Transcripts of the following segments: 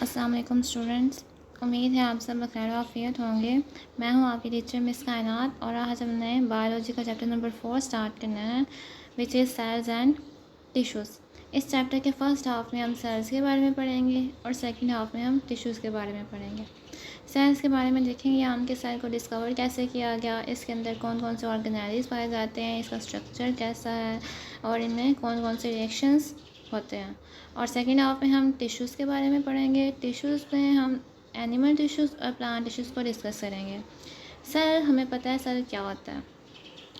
अस्सलाम वालेकुम स्टूडेंट्स। उम्मीद है आप सब बखैर आफियत होंगे। मैं हूं आपकी टीचर मिस कायनात और आज हमने बायोलॉजी का चैप्टर नंबर 4 स्टार्ट करना है, which is cells and tissues. इस चैप्टर के फर्स्ट हाफ में हम सेल्स के बारे में पढ़ेंगे और सेकंड हाफ में हम टिश्यूज़ के बारे में पढ़ेंगे। सेल्स के बारे में देखेंगे हम कि सेल को डिस्कवर कैसे किया गया, इसके अंदर कौन कौन से ऑर्गेनेल्स पाए जाते हैं, इसका स्ट्रक्चर कैसा है और इनमें कौन कौन से रिएक्शंस होते हैं। और सेकेंड हाफ में हम टिश्यूज़ के बारे में पढ़ेंगे। टिश्यूज़ में हम एनिमल टिश्यूज़ और प्लांट टिश्यूज़ को डिस्कस करेंगे। सेल, हमें पता है सेल क्या होता है,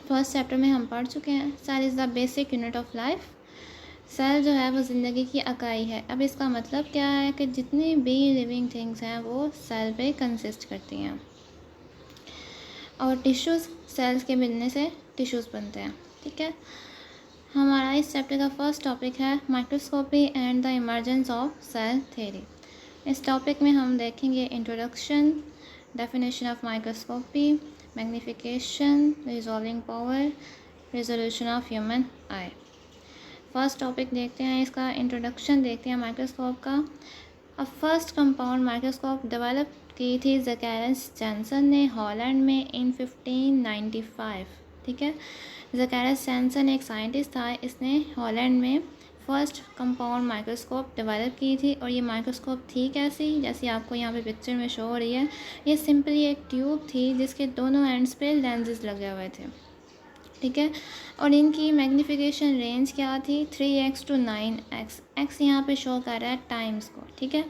फर्स्ट चैप्टर में हम पढ़ चुके हैं। Cell is the basic unit of life. Cell जो है वो ज़िंदगी की इकाई है। अब इसका मतलब क्या है कि जितनी भी लिविंग थिंग्स हैं वो सेल पे कंसिस्ट करती हैं। और टिश्यूज़, सेल्स के मिलने से टिश्यूज़ बनते हैं। ठीक है, हमारा इस चैप्टर का फर्स्ट टॉपिक है microscopy and the emergence of cell theory. इस टॉपिक में हम देखेंगे introduction, definition of microscopy, magnification, resolving power, resolution of human eye. First topic देखते हैं, इसका इंट्रोडक्शन देखते हैं माइक्रोस्कोप का। अब फर्स्ट कंपाउंड माइक्रोस्कोप डेवलप की थी ज़कैरस जैनसन ने हॉलैंड में इन 1595। ठीक है, ज़कैरस जैनसन एक साइंटिस्ट था, इसने हॉलैंड में फर्स्ट कंपाउंड माइक्रोस्कोप डेवलप की थी। और ये माइक्रोस्कोप थी कैसी, जैसे आपको यहाँ पे पिक्चर में शो हो रही है। ये सिंपली एक ट्यूब थी जिसके दोनों एंड्स पे लेंसेज लगे हुए थे। ठीक है, और इनकी मैग्नीफिकेशन रेंज क्या थी, 3x to 9x। x यहाँ पे शो कर रहा है टाइम्स को। ठीक है,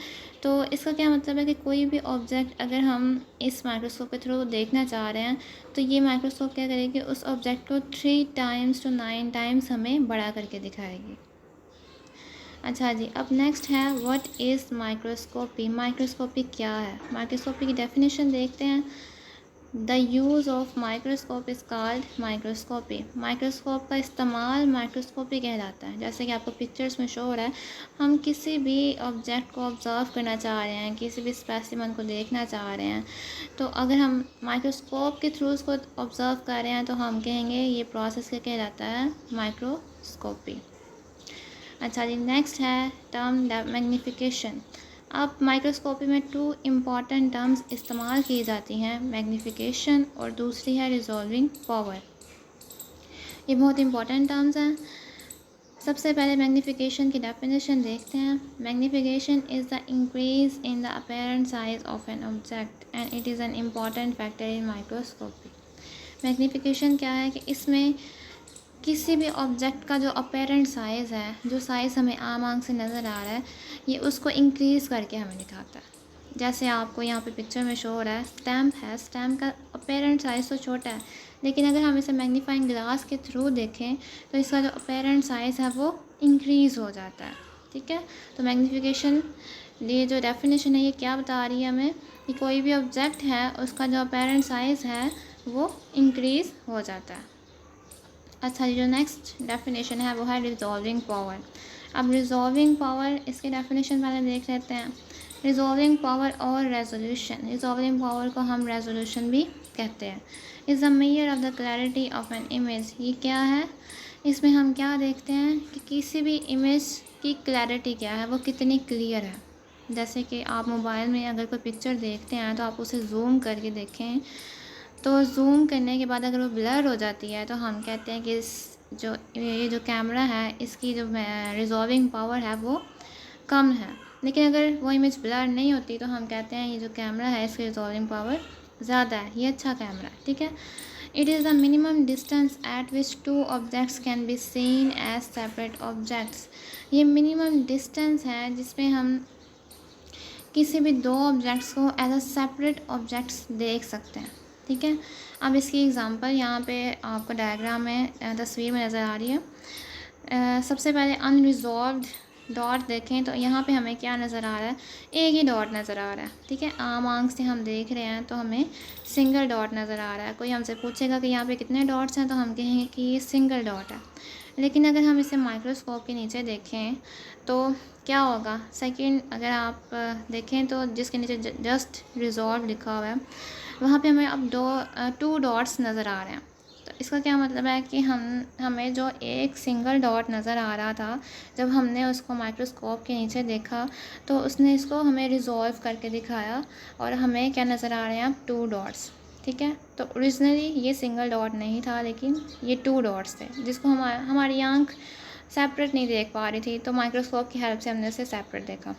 तो इसका क्या मतलब है कि कोई भी ऑब्जेक्ट अगर हम इस माइक्रोस्कोप के थ्रू देखना चाह रहे हैं तो ये माइक्रोस्कोप क्या करेगी, उस ऑब्जेक्ट को 3 times to 9 times हमें बड़ा करके दिखाएगी। अच्छा जी, अब नेक्स्ट है व्हाट इज़ माइक्रोस्कोपी। माइक्रोस्कोपी क्या है, माइक्रोस्कोपी की डेफिनेशन देखते हैं। The use of microscope is called microscopy. Microscope का इस्तेमाल माइक्रोस्कोपी कहलाता है। जैसे कि आपको पिक्चर्स में शो हो रहा है, हम किसी भी ऑब्जेक्ट को ऑब्ज़र्व करना चाह रहे हैं, किसी भी स्पेसिमन को देखना चाह रहे हैं, तो अगर हम माइक्रोस्कोप के थ्रू उसको ऑब्ज़र्व कर रहे हैं तो हम कहेंगे ये प्रोसेस क्या कहलाता है, माइक्रोस्कोपी। अच्छा जी, नेक्स्ट है टर्म मैग्नीफिकेशन। अब माइक्रोस्कोपी में 2 इम्पॉर्टेंट टर्म्स इस्तेमाल की जाती हैं, मैग्नीफिकेशन और दूसरी है रिजॉल्विंग पावर। ये बहुत इंपॉर्टेंट टर्म्स हैं। सबसे पहले मैग्नीफिकेशन की डेफिनेशन देखते हैं। Magnification is the increase in the apparent size of an object and it is an important factor in microscopy. Magnification क्या है कि इसमें किसी भी ऑब्जेक्ट का जो अपेरेंट साइज़ है, जो साइज़ हमें आम आँख से नज़र आ रहा है, ये उसको इंक्रीज़ करके हमें दिखाता है। जैसे आपको यहाँ पे पिक्चर में शो हो रहा है, स्टैम्प है, स्टैम्प का अपेरेंट साइज़ तो छोटा है, लेकिन अगर हम इसे मैग्नीफाइंग ग्लास के थ्रू देखें तो इसका जो अपेरेंट साइज़ है वो इंक्रीज़ हो जाता है। ठीक है, तो मैग्नीफिकेशन, ये जो डेफिनेशन है ये क्या बता रही है हमें कि कोई भी ऑब्जेक्ट है उसका जो अपेरेंट साइज़ है वो इंक्रीज़ हो जाता है। अच्छा, जो नेक्स्ट डेफिनेशन है वो है रिजॉल्विंग पावर। अब रिजॉल्विंग पावर, इसके डेफिनेशन पहले देख लेते हैं। रिजॉल्विंग पावर और रेजोल्यूशन, रिजॉल्विंग पावर को हम रेजोल्यूशन भी कहते हैं, is the measure of the clarity of an image. ये क्या है, इसमें हम क्या देखते हैं कि किसी भी इमेज की क्लैरिटी क्या है, वो कितनी क्लियर है। जैसे कि आप मोबाइल में अगर कोई पिक्चर देखते हैं तो आप उसे जूम करके देखें, तो जूम करने के बाद अगर वो ब्लर हो जाती है तो हम कहते हैं कि ये जो कैमरा है इसकी जो रिजॉल्विंग पावर है वो कम है। लेकिन अगर वो इमेज ब्लर नहीं होती तो हम कहते हैं ये जो कैमरा है इसकी रिजॉल्विंग पावर ज़्यादा है, ये अच्छा कैमरा है। ठीक है, it is the minimum distance at which 2 objects can be seen as separate objects. ये मिनिमम डिस्टेंस है जिसमें हम किसी भी 2 ऑब्जेक्ट्स को एज अ सेपरेट ऑब्जेक्ट्स देख सकते हैं। ठीक है, अब इसकी एग्जांपल यहाँ पे आपको डायग्राम में तस्वीर में नज़र आ रही है। सबसे पहले अनरिजॉल्व्ड डॉट देखें तो यहाँ पे हमें क्या नज़र आ रहा है, एक ही डॉट नज़र आ रहा है। ठीक है, आम आंख से हम देख रहे हैं तो हमें सिंगल डॉट नज़र आ रहा है। कोई हमसे पूछेगा कि यहाँ पे कितने डॉट्स हैं तो हम कहेंगे कि ये सिंगल डॉट है। लेकिन अगर हम इसे माइक्रोस्कोप के नीचे देखें तो क्या होगा, सेकंड अगर आप देखें तो जिसके नीचे जस्ट रिजॉल्व लिखा हुआ है वहाँ पे हमें अब 2 डॉट्स नज़र आ रहे हैं। तो तो इसका क्या मतलब है कि हमें जो एक सिंगल डॉट नज़र आ रहा था, जब हमने उसको माइक्रोस्कोप के नीचे देखा तो उसने इसको हमें रिजॉल्व करके दिखाया और हमें क्या नज़र आ रहे हैं अब 2 डॉट्स। ठीक है, तो ओरिजिनली ये सिंगल डॉट नहीं था, लेकिन ये 2 डॉट्स थे जिसको हमारी आँख सेपरेट नहीं देख पा रही थी, तो माइक्रोस्कोप की हेल्प से हमने उसे सेपरेट देखा।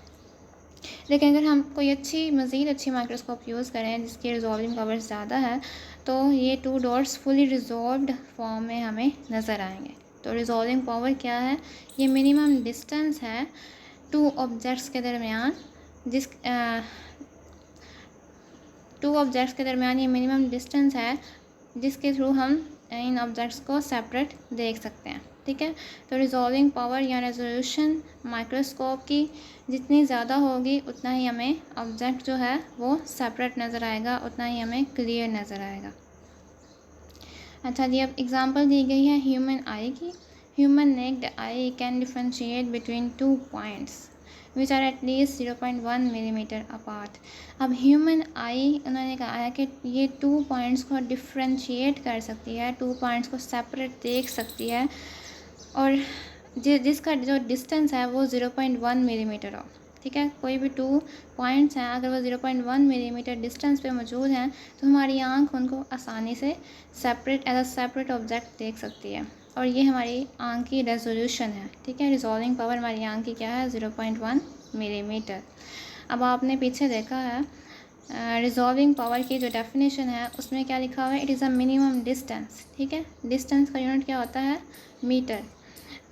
लेकिन अगर हम कोई मज़ीद अच्छी माइक्रोस्कोप यूज़ करें जिसकी रिजॉल्विंग पावर ज़्यादा है, तो ये 2 डॉट्स फुली रिजॉल्व्ड फॉर्म में हमें नज़र आएंगे। तो रिजॉल्विंग पावर क्या है? ये मिनिमम डिस्टेंस है 2 ऑब्जेक्ट्स के दरमियान, जिस 2 ऑब्जेक्ट्स के दरमियान ये मिनिमम डिस्टेंस है जिसके थ्रू हम इन ऑब्जेक्ट्स को सेपरेट देख सकते हैं। ठीक है, तो रिजॉल्विंग पावर या रेजोल्यूशन माइक्रोस्कोप की जितनी ज़्यादा होगी उतना ही हमें ऑब्जेक्ट जो है वो सेपरेट नज़र आएगा, उतना ही हमें क्लियर नज़र आएगा। अच्छा जी, अब एग्जांपल दी गई है ह्यूमन आई की। Human naked eye can differentiate between 2 points which are at least 0.1 millimetre apart. अब ह्यूमन आई उन्होंने कहा है कि ये 2 पॉइंट्स को डिफरेंशिएट कर सकती है, 2 पॉइंट्स को सेपरेट देख सकती है, और जिसका जो डिस्टेंस है वो 0.1 मिलीमीटर हो। ठीक है, कोई भी 2 पॉइंट्स हैं, अगर वो 0.1 मिलीमीटर डिस्टेंस पे मौजूद हैं तो हमारी आंख उनको आसानी से separate as a separate object देख सकती है, और ये हमारी आंख की रेजोल्यूशन है। ठीक है, रिजॉल्विंग पावर हमारी आंख की क्या है? 0.1 मिलीमीटर। अब आपने पीछे देखा है रिजॉल्विंग पावर की जो डेफिनेशन है उसमें क्या लिखा हुआ है? It is a minimum distance. ठीक है, डिस्टेंस का यूनिट क्या होता है? मीटर।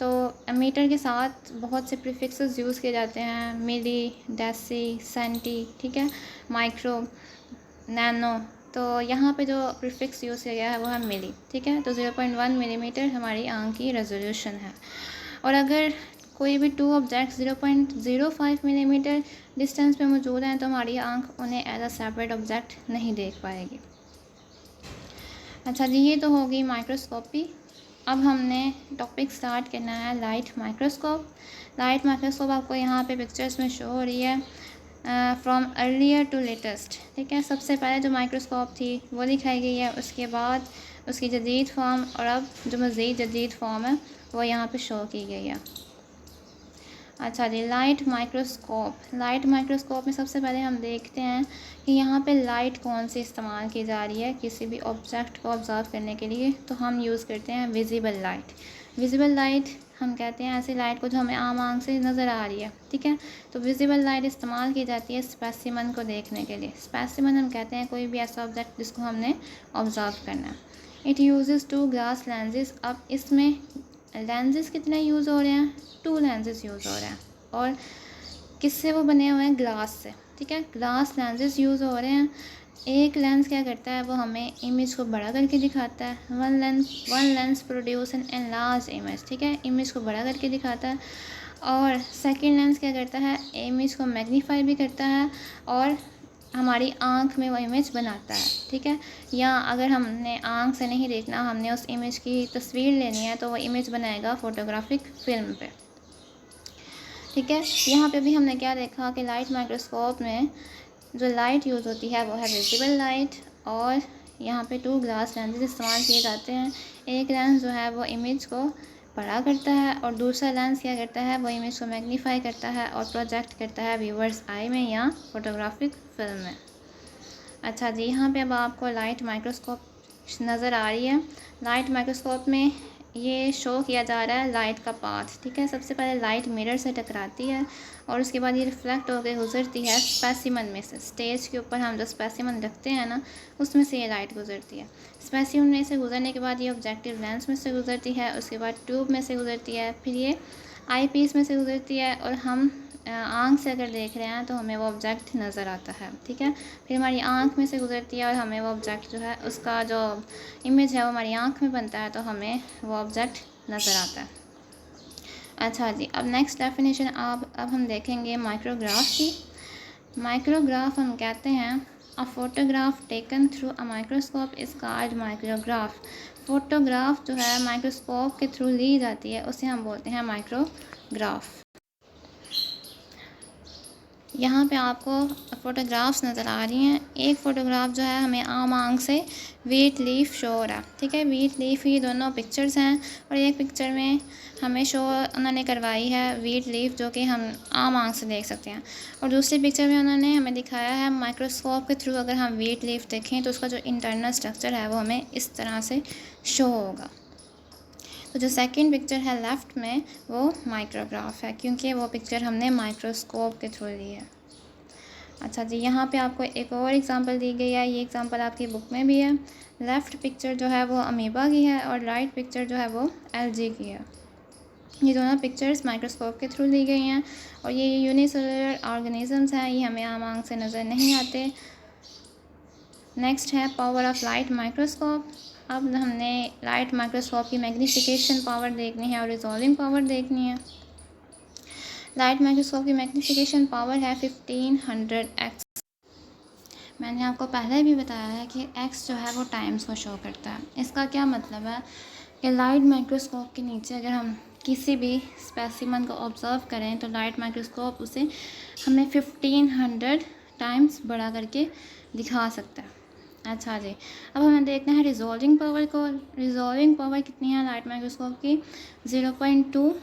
तो मीटर के साथ बहुत से प्रीफिक्सेस यूज़ किए जाते हैं, मिली, डेसी, सेंटी, ठीक है, माइक्रो, नैनो। तो यहाँ पे जो प्रीफिक्स यूज़ किया गया है वो है मिली। ठीक है, तो 0.1 मिलीमीटर हमारी आंख की रेजोल्यूशन है। और अगर कोई भी 2 ऑब्जेक्ट 0.05 मिलीमीटर डिस्टेंस पे मौजूद हैं तो हमारी आंख उन्हें एज अ सेपरेट ऑब्जेक्ट नहीं देख पाएगी। अच्छा जी, ये तो होगी माइक्रोस्कोपी। अब हमने टॉपिक स्टार्ट करना है लाइट माइक्रोस्कोप। लाइट माइक्रोस्कोप आपको यहाँ पे पिक्चर्स में शो हो रही है फ्रॉम अर्लियर टू लेटेस्ट। ठीक है, सबसे पहले जो माइक्रोस्कोप थी वो दिखाई गई है, उसके बाद उसकी जदीद फॉर्म, और अब जो मज़ीद जदीद फॉर्म है वो यहाँ पे शो की गई है। अच्छा जी, लाइट माइक्रोस्कोप। लाइट माइक्रोस्कोप में सबसे पहले हम देखते हैं कि यहाँ पे लाइट कौन सी इस्तेमाल की जा रही है किसी भी ऑब्जेक्ट को ऑब्जर्व करने के लिए। तो हम यूज़ करते हैं विजिबल लाइट। विजिबल लाइट हम कहते हैं ऐसी लाइट को जो हमें आम आंख से नज़र आ रही है। ठीक है, तो विजिबल लाइट इस्तेमाल की जाती है स्पेसिमन को देखने के लिए। स्पेसिमन हम कहते हैं कोई भी ऐसा ऑब्जेक्ट जिसको हमने ऑब्जर्व करना है। It uses 2 glass lenses. अब इसमें लेंसेज कितने यूज़ हो रहे हैं? 2 लेंसेज यूज़ हो रहे हैं, और किससे वो बने हुए हैं? ग्लास से। ठीक है, ग्लास लेंसेज यूज़ हो रहे हैं। एक लेंस क्या करता है? वो हमें इमेज को बड़ा करके दिखाता है। One lens produce an enlarge image. ठीक है, इमेज को बड़ा करके दिखाता है। और सेकंड लेंस क्या करता है? इमेज को मैग्नीफाई भी करता है और हमारी आँख में वो इमेज बनाता है। ठीक है, या अगर हमने आँख से नहीं देखना, हमने उस इमेज की तस्वीर लेनी है तो वो इमेज बनाएगा फोटोग्राफिक फ़िल्म पे। ठीक है, यहाँ पे भी हमने क्या देखा कि लाइट माइक्रोस्कोप में जो लाइट यूज़ होती है वो है विजिबल लाइट, और यहाँ पे 2 ग्लास लेंसेज इस्तेमाल किए जाते हैं। एक लेंस जो है वो इमेज को बड़ा करता है, और दूसरा लेंस क्या करता है? वो इमेज को मैग्नीफाई करता है और प्रोजेक्ट करता है व्यूवर्स आई में या फोटोग्राफिक फिल्म में। अच्छा जी, यहाँ पे अब आपको लाइट माइक्रोस्कोप नज़र आ रही है। लाइट माइक्रोस्कोप में ये शो किया जा रहा है लाइट का पाथ। ठीक है, सबसे पहले लाइट मिरर से टकराती है और उसके बाद ये रिफ्लेक्ट होकर गुजरती है स्पेसिमन में से। स्टेज के ऊपर हम जो स्पेसिमन रखते हैं ना, उसमें से ये लाइट गुजरती है। स्पेसिमन में से गुजरने के बाद ये ऑब्जेक्टिव लेंस में से गुजरती है, उसके बाद ट्यूब में से गुजरती है, फिर ये आई पीस में से गुजरती है, और हम आँख से अगर देख रहे हैं तो हमें वो ऑब्जेक्ट नज़र आता है। ठीक है, फिर हमारी आँख में से गुजरती है और हमें वो ऑब्जेक्ट जो है उसका जो इमेज है वो हमारी आँख में बनता है, तो हमें वो ऑब्जेक्ट नज़र आता है। अच्छा जी, अब नेक्स्ट डेफिनेशन अब हम देखेंगे माइक्रोग्राफ की। माइक्रोग्राफ हम कहते हैं a photograph taken through a microscope is called micrograph. Photograph जो है माइक्रोस्कोप के थ्रू ली जाती है उसे हम बोलते हैं माइक्रोग्राफ। यहाँ पे आपको फ़ोटोग्राफ्स नज़र आ रही हैं। एक फ़ोटोग्राफ जो है हमें आम आंख से वीट लीफ शो हो रहा है, ठीक है। वीट लीफ ये दोनों पिक्चर्स हैं और एक पिक्चर में हमें शो उन्होंने करवाई है वीट लीफ, जो कि हम आम आंख से देख सकते हैं। और दूसरी पिक्चर में उन्होंने हमें दिखाया है माइक्रोस्कोप के थ्रू अगर हम वीट लीफ देखें तो उसका जो इंटरनल स्ट्रक्चर है वो हमें इस तरह से शो होगा। तो जो सेकंड पिक्चर है लेफ़्ट में वो माइक्रोग्राफ है, क्योंकि वो पिक्चर हमने माइक्रोस्कोप के थ्रू ली है। अच्छा जी, यहाँ पे आपको एक और एग्जांपल दी गई है। ये एग्जांपल आपकी बुक में भी है। लेफ़्ट पिक्चर जो है वो अमीबा की है और राइट पिक्चर जो है वो एलगी की है। ये दोनों पिक्चर्स माइक्रोस्कोप के थ्रू ली गई हैं और ये यूनिसेलुलर ऑर्गेनिजम्स हैं, ये हमें आम आंख से नज़र नहीं आते। नेक्स्ट है पावर ऑफ लाइट माइक्रोस्कोप। अब हमने लाइट माइक्रोस्कोप की मैग्नीफिकेशन पावर देखनी है और रिजॉल्विंग पावर देखनी है। लाइट माइक्रोस्कोप की मैग्नीफिकेशन पावर है 1500x। मैंने आपको पहले भी बताया है कि x जो है वो टाइम्स को शो करता है। इसका क्या मतलब है कि लाइट माइक्रोस्कोप के नीचे अगर हम किसी भी स्पेसिमन को ऑब्ज़र्व करें तो लाइट माइक्रोस्कोप उसे हमें 1500 टाइम्स बड़ा करके दिखा सकता है। अच्छा जी, अब हमें देखना है रिजॉल्विंग पावर को। रिजॉल्विंग पावर कितनी है लाइट माइक्रोस्कोप की? 0.2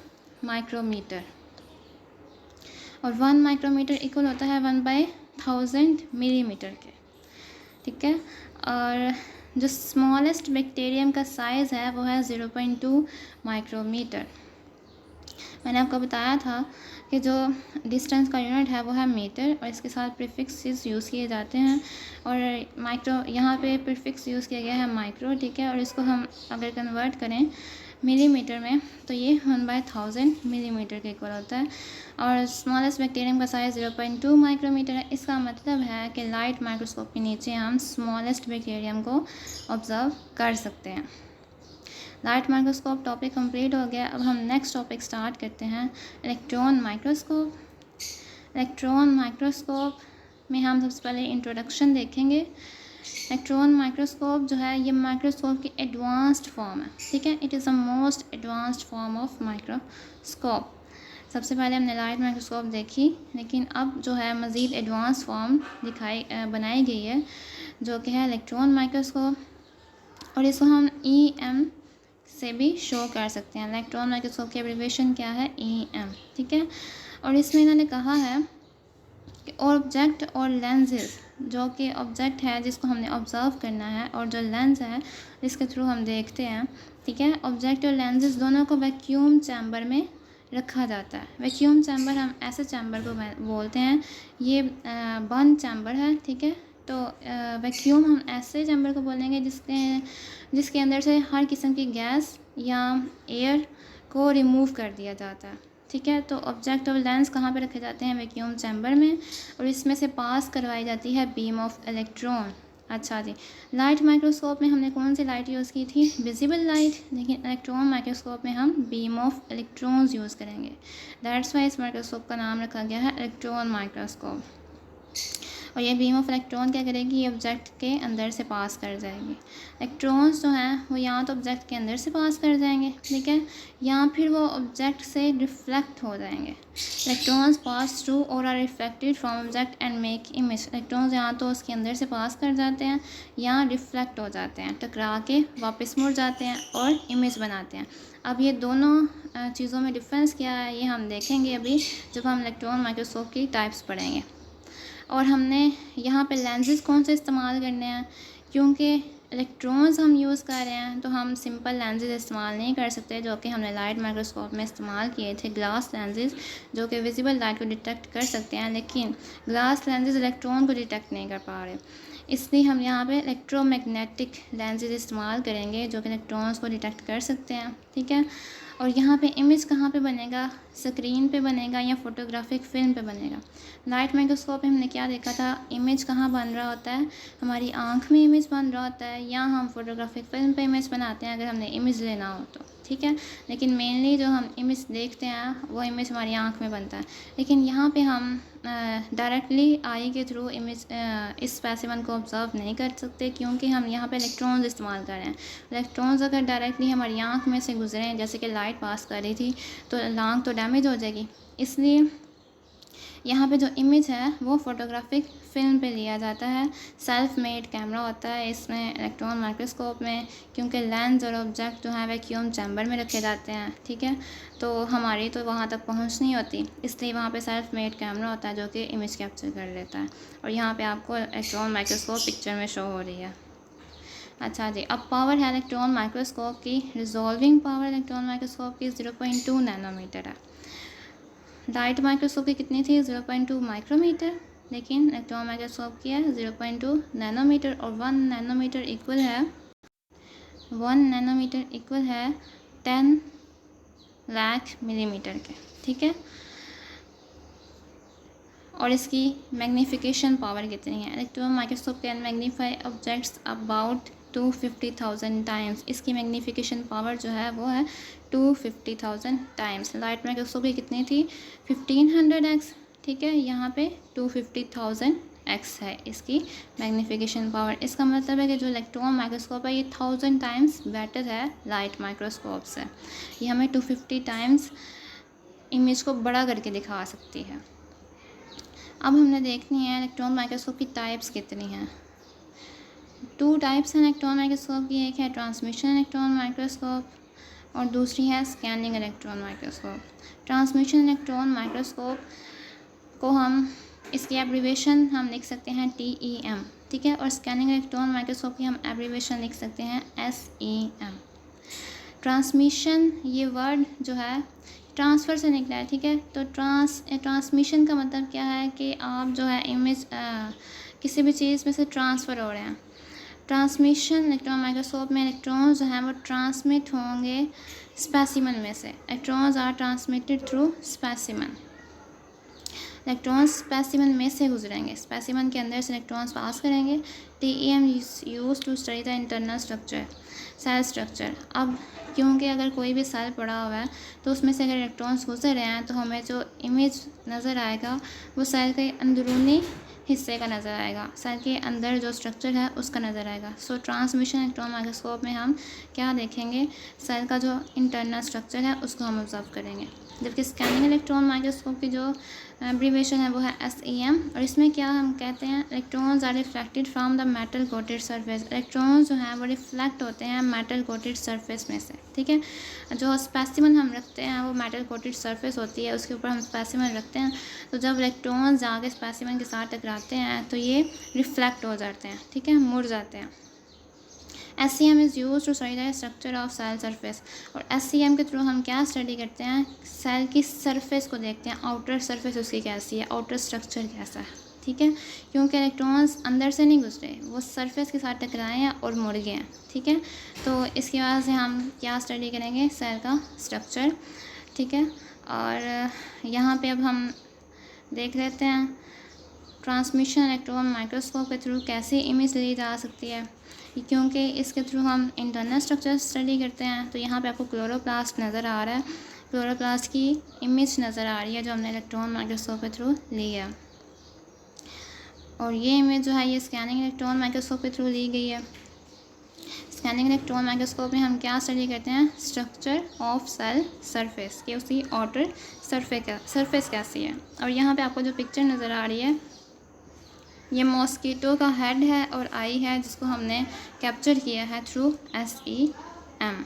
माइक्रोमीटर। और 1 माइक्रोमीटर इक्वल होता है 1/1000 मिलीमीटर के, ठीक है। और जो स्मॉलेस्ट बैक्टीरियम का साइज़ है वो है 0.2 माइक्रोमीटर। मैंने आपको बताया था कि जो डिस्टेंस का यूनिट है वो है मीटर और इसके साथ प्रीफिक्सेस यूज़ किए जाते हैं। और माइक्रो यहाँ पे प्रीफिक्स यूज़ किया गया है माइक्रो, ठीक है। और इसको हम अगर कन्वर्ट करें मिलीमीटर में तो ये 1/1000 मिलीमीटर के इक्वल होता है। और स्मॉलेस्ट बैक्टीरियम का साइज़ 0.2 माइक्रोमीटर है। इसका मतलब है कि लाइट माइक्रोस्कोप के नीचे हम स्मॉलेस्ट बैक्टीरियम को ऑब्ज़र्व कर सकते हैं। लाइट माइक्रोस्कोप टॉपिक कंप्लीट हो गया। अब हम नेक्स्ट टॉपिक स्टार्ट करते हैं, इलेक्ट्रॉन माइक्रोस्कोप। इलेक्ट्रॉन माइक्रोस्कोप में हम सबसे पहले इंट्रोडक्शन देखेंगे। इलेक्ट्रॉन माइक्रोस्कोप जो है ये माइक्रोस्कोप की एडवांस्ड फॉर्म है, ठीक है। It is the most advanced form of microscope. सबसे पहले हमने लाइट माइक्रोस्कोप देखी, लेकिन अब जो है मज़ीद एडवांस फॉर्म बनाई गई है जो कि है इलेक्ट्रॉन माइक्रोस्कोप। और इसको हम EM से भी शो कर सकते हैं। इलेक्ट्रॉन माइक्रोस्कोप की एब्रीविएशन क्या है? EM, ठीक है। और इसमें इन्होंने कहा है कि ऑब्जेक्ट और लेंसेज, जो कि ऑब्जेक्ट है जिसको हमने ऑब्ज़र्व करना है और जो लेंस है जिसके थ्रू हम देखते हैं, ठीक है। ऑब्जेक्ट और लेंसेज दोनों को वैक्यूम चैम्बर में रखा जाता है। वैक्यूम चैम्बर हम ऐसे चैम्बर को बोलते हैं, ये बंद चैम्बर है, ठीक है। तो वैक्यूम हम ऐसे चैम्बर को बोलेंगे जिसके अंदर से हर किस्म की गैस या एयर को रिमूव कर दिया जाता है, ठीक है। तो ऑब्जेक्ट और लेंस कहाँ पे रखे जाते हैं? वैक्यूम चैम्बर में, और इसमें से पास करवाई जाती है बीम ऑफ इलेक्ट्रॉन। अच्छा जी, लाइट माइक्रोस्कोप में हमने कौन सी लाइट यूज़ की थी? Visible light. लेकिन इलेक्ट्रॉन माइक्रोस्कोप में हम बीम ऑफ इलेक्ट्रॉन्स यूज़ करेंगे। दैट्स वाई इस माइक्रोस्कोप का नाम रखा गया है इलेक्ट्रॉन माइक्रोस्कोप। और ये बीम ऑफ इलेक्ट्रॉन क्या करेगी? ये ऑब्जेक्ट के अंदर से पास कर जाएगी। इलेक्ट्रॉन्स जो हैं वो या तो ऑब्जेक्ट के अंदर से पास कर जाएंगे, ठीक है, या फिर वो ऑब्जेक्ट से रिफ्लेक्ट हो जाएंगे। इलेक्ट्रॉन्स पास थ्रू और are reflected from object and make image. Electrons या तो उसके अंदर से पास कर जाते हैं या रिफ्लेक्ट हो जाते हैं, टकरा के वापस मुड़ जाते हैं और इमेज बनाते हैं। अब ये दोनों चीज़ों में डिफरेंस क्या है ये हम देखेंगे अभी जब हम इलेक्ट्रॉन माइक्रोस्कोप की टाइप्स पढ़ेंगे। और हमने यहाँ पे लेंसेज कौन से इस्तेमाल करने हैं? क्योंकि इलेक्ट्रॉन्स हम यूज़ कर रहे हैं तो हम सिंपल लेंसेज इस्तेमाल नहीं कर सकते, जो कि हमने लाइट माइक्रोस्कोप में इस्तेमाल किए थे, ग्लास लेंसेज, जो कि विजिबल लाइट को डिटेक्ट कर सकते हैं। लेकिन ग्लास लेंसेज इलेक्ट्रॉन को डिटेक्ट नहीं कर पा रहे, इसलिए हम यहाँ पे इलेक्ट्रोमैग्नेटिक लेंसेज इस्तेमाल करेंगे जो कि इलेक्ट्रॉन्स को डिटेक्ट कर सकते हैं, ठीक है। और यहाँ पे इमेज कहाँ पे बनेगा? स्क्रीन पे बनेगा या फोटोग्राफिक फिल्म पे बनेगा? लाइट माइक्रोस्कोप में हमने क्या देखा था? इमेज कहाँ बन रहा होता है? हमारी आँख में इमेज बन रहा होता है, या हम फोटोग्राफिक फिल्म पे इमेज बनाते हैं अगर हमने इमेज लेना हो तो, ठीक है। लेकिन मेनली जो हम इमेज देखते हैं वो इमेज हमारी आँख में बनता है। लेकिन यहाँ पे हम डायरेक्टली आई के थ्रू इमेज इस स्पेसिमन को ऑब्ज़र्व नहीं कर सकते, क्योंकि हम यहाँ पे इलेक्ट्रॉन्स इस्तेमाल कर रहे हैं। इलेक्ट्रॉन्स अगर डायरेक्टली हमारी आँख में से गुजरें, जैसे कि लाइट पास कर रही थी, तो आँख तो डैमेज हो जाएगी। इसलिए यहाँ पे जो इमेज है वो फोटोग्राफिक फिल्म पे लिया जाता है। सेल्फ मेड कैमरा होता है इसमें इलेक्ट्रॉन माइक्रोस्कोप में, क्योंकि लेंस और ऑब्जेक्ट जो है वैक्यूम चैम्बर में रखे जाते हैं, ठीक है। तो हमारी तो वहाँ तक पहुँच नहीं होती, इसलिए वहाँ पे सेल्फ मेड कैमरा होता है जो कि इमेज कैप्चर कर लेता है। और यहाँ पे आपको इलेक्ट्रॉन माइक्रोस्कोप पिक्चर में शो हो रही है। अच्छा जी, अब पावर है इलेक्ट्रॉन माइक्रोस्कोप की, रिजॉल्विंग पावर इलेक्ट्रॉन माइक्रोस्कोप की 0.2 नैनोमीटर है। लाइट माइक्रोस्कोप की कितनी थी? 0.2 माइक्रोमीटर, लेकिन इलेक्ट्रॉन माइक्रोस्कोप की है 0.2 नैनोमीटर। और 1 नैनोमीटर इक्वल है 10 लाख मिलीमीटर के, ठीक है। और इसकी मैग्नीफिकेशन पावर कितनी है? Electron microscope can magnify objects about 250,000 times. इसकी मैग्नीफिकेशन पावर जो है वो है 250,000 टाइम्स। लाइट माइक्रोस्कोप की कितनी थी? 1500x, ठीक है। यहाँ पे 250,000x है इसकी मैग्नीफिकेशन पावर। इसका मतलब है कि जो इलेक्ट्रॉन माइक्रोस्कोप है ये 1000 टाइम्स बेटर है लाइट माइक्रोस्कोप से। ये हमें 250 टाइम्स इमेज को बड़ा करके दिखा सकती है। अब हमने देखनी है इलेक्ट्रॉन माइक्रोस्कोप की टाइप्स कितनी हैं। 2 टाइप्स हैं इलेक्ट्रॉन माइक्रोस्कोप की, एक है ट्रांसमिशन इलेक्ट्रॉन माइक्रोस्कोप और दूसरी है scanning electron microscope. Transmission electron microscope को हम इसकी एब्रीवेशन हम लिख सकते हैं TEM, ठीक है। और स्कैनिंग इलेक्ट्रॉन माइक्रोस्कोप की हम एब्रीवेशन लिख सकते हैं SEM। ट्रांसमिशन ये वर्ड जो है ट्रांसफ़र से निकला है, ठीक है। तो ट्रांसमिशन का मतलब क्या है कि आप जो है इमेज किसी भी चीज़ में से ट्रांसफ़र हो रहे हैं। ट्रांसमिशन इलेक्ट्रॉन माइक्रोस्कोप में इलेक्ट्रॉन्स जो हैं वो ट्रांसमिट होंगे स्पेसिमन में से। Electrons are transmitted through specimen. Electrons specimen में से गुजरेंगे, स्पेसिमन के अंदर से इलेक्ट्रॉन्स पास करेंगे। TEM use to study the internal structure, cell structure. अब क्योंकि अगर कोई भी सेल पड़ा हुआ है तो उसमें से अगर इलेक्ट्रॉन्स गुजर रहे हैं तो हमें जो इमेज नज़र आएगा वो सेल के अंदरूनी हिस्से का नज़र आएगा, सेल के अंदर जो स्ट्रक्चर है उसका नज़र आएगा। सो ट्रांसमिशन इलेक्ट्रॉन माइक्रोस्कोप में हम क्या देखेंगे? सेल का जो इंटरनल स्ट्रक्चर है उसको हम ऑब्जर्व करेंगे। जबकि स्कैनिंग इलेक्ट्रॉन माइक्रोस्कोप की जो एब्रीवेशन है वो है SEM। और इसमें क्या हम कहते हैं? Electrons are reflected from the metal coated surface. Electrons जो हैं वो रिफ्लेक्ट होते हैं मेटल कोटेड सरफेस में से, ठीक है। जो स्पेसिमन हम रखते हैं वो मेटल कोटेड सरफेस होती है, उसके ऊपर हम स्पेसिमन रखते हैं। तो जब इलेक्ट्रॉन्स जाके स्पेसिमन के साथ टकराते हैं तो ये रिफ्लेक्ट हो जाते हैं, ठीक है, मुड़ जाते हैं। SEM is use to study the structure of cell surface. और SEM के थ्रू हम क्या स्टडी करते हैं? सेल की सरफेस को देखते हैं, आउटर सरफेस उसकी कैसी है, आउटर स्ट्रक्चर कैसा है, ठीक है। क्योंकि इलेक्ट्रॉन्स अंदर से नहीं गुजरे, वो सरफेस के साथ टकराए हैं और मुड़ गए हैं, ठीक है। तो इसकी वजह से हम क्या स्टडी करेंगे? सेल का स्ट्रक्चर, ठीक है। और यहाँ पे अब हम देख लेते हैं ट्रांसमिशन इलेक्ट्रॉन माइक्रोस्कोप के थ्रू कैसे इमेज ली जा सकती है, क्योंकि इसके थ्रू हम इंटरनल स्ट्रक्चर स्टडी करते हैं। तो यहाँ पे आपको क्लोरोप्लास्ट नज़र आ रहा है, क्लोरोप्लास्ट की इमेज नज़र आ रही है जो हमने इलेक्ट्रॉन माइक्रोस्कोप के थ्रू ली है। और ये इमेज जो है ये स्कैनिंग इलेक्ट्रॉन माइक्रोस्कोप के थ्रू ली गई है। स्कैनिंग इलेक्ट्रॉन माइक्रोस्कोप में हम क्या स्टडी करते हैं? स्ट्रक्चर ऑफ सेल सरफेस, कि उसकी आउटर सरफेस कैसी है। और यहाँ पे आपको जो पिक्चर नज़र आ रही है ये मॉस्किटो का हेड है और आई है जिसको हमने कैप्चर किया है थ्रू SEM।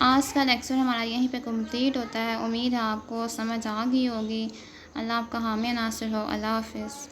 आज का लेक्चर हमारा यहीं पे कंप्लीट होता है। उम्मीद है आपको समझ आ गई होगी। अल्लाह आपका हामी नासिर हो। अल्लाह हाफिज़।